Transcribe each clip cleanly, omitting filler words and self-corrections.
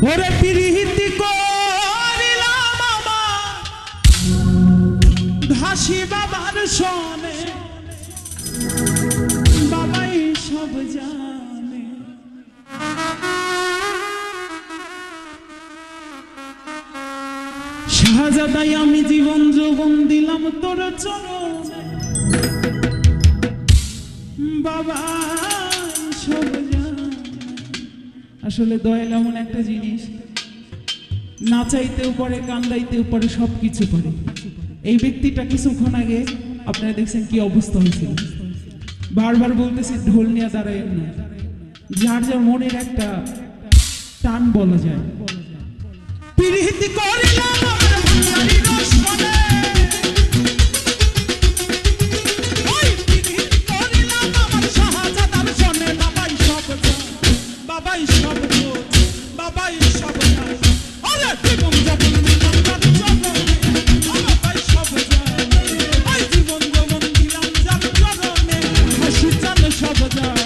ওরে পিরিতি করিলাম আমার ঘাসি বাবার সনে, বাবাই সব জানে। শাহজাদাই আমি জীবন যৌবন দিলাম তোর চরণে, বাবা সব জানে। আসলে দয়াল এমন একটা জিনিস, নাচাইতেও পারে, কান্দাইতেও পারে, সবকিছু পারে। এই ব্যক্তিটা কিছুক্ষণ আগে আপনারা দেখছেন কি অবস্থা হয়েছিল। বারবার বলতেছি ঢোল নিয়ে দাঁড়ায় না, যার যার মনের একটা টান বলা যায়। পিরিতি করিলাম আমার ভাঙারি রস মনে, ওই পিরিতি করিলাম আমার শাহজাদার সনে, বাবাই সব জানে, বাবাই সব বোঝে, বাবাই সব জানে। ওরে জীবন যখন দিলাম যার চরণে, বাবাই সব জানে, ওই জীবন যখন দিলাম যার চরণে, হাসি জানে সব জানে।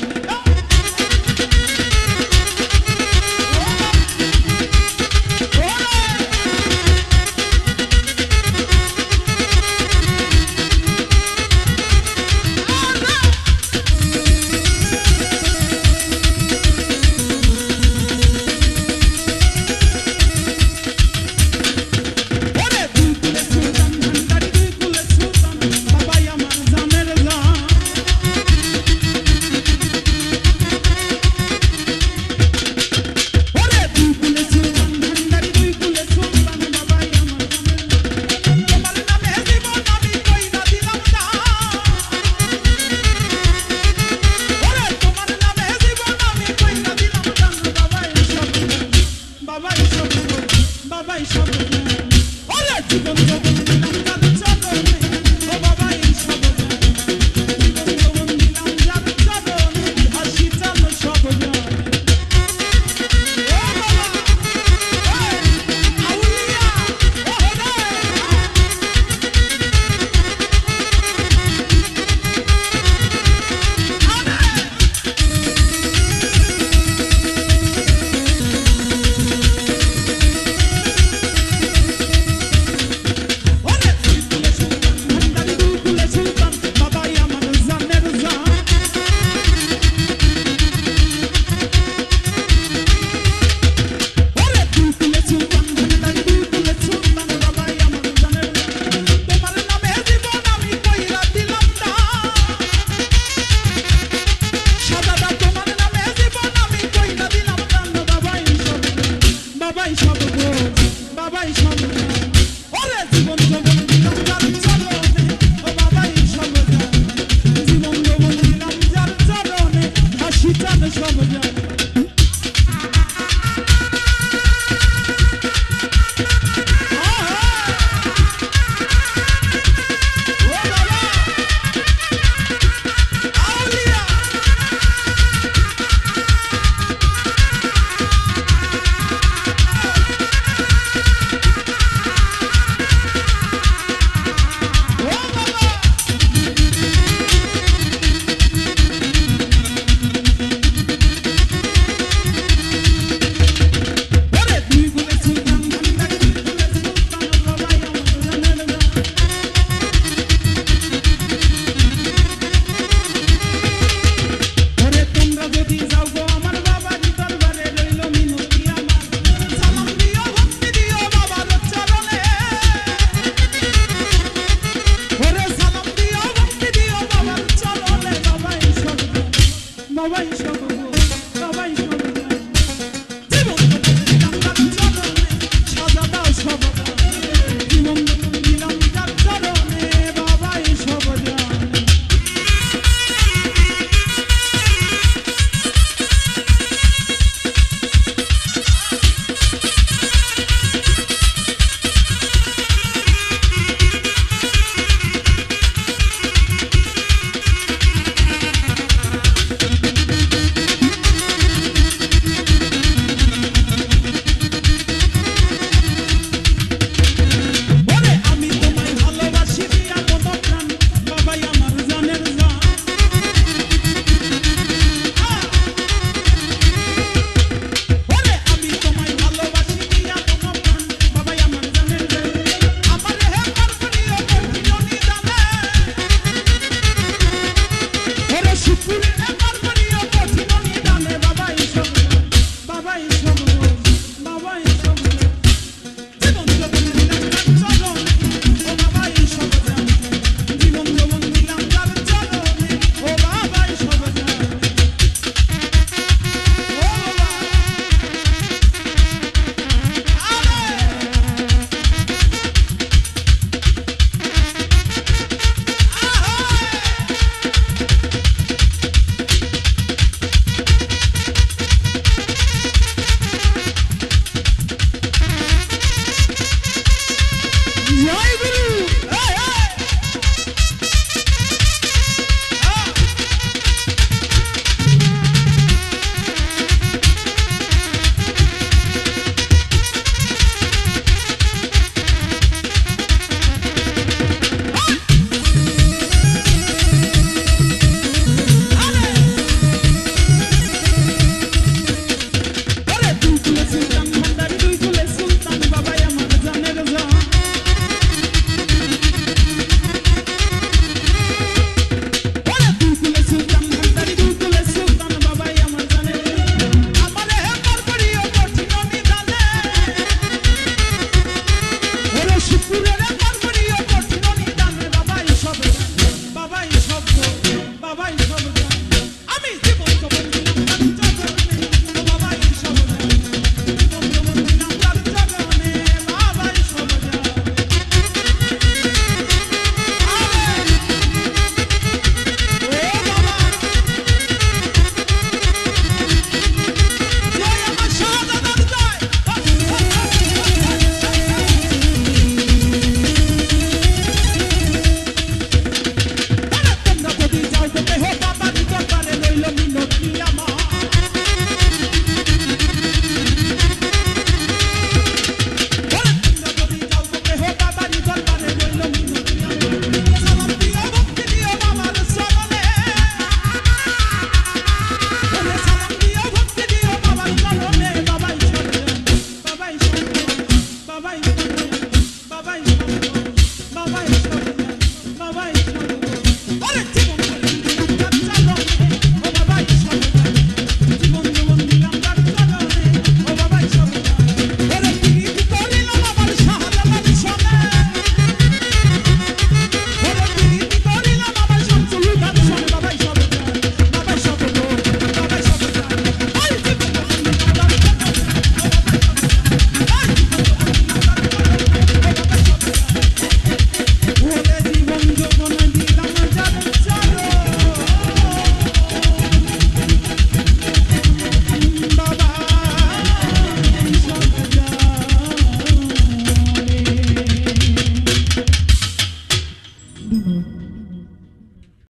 আরে জীবন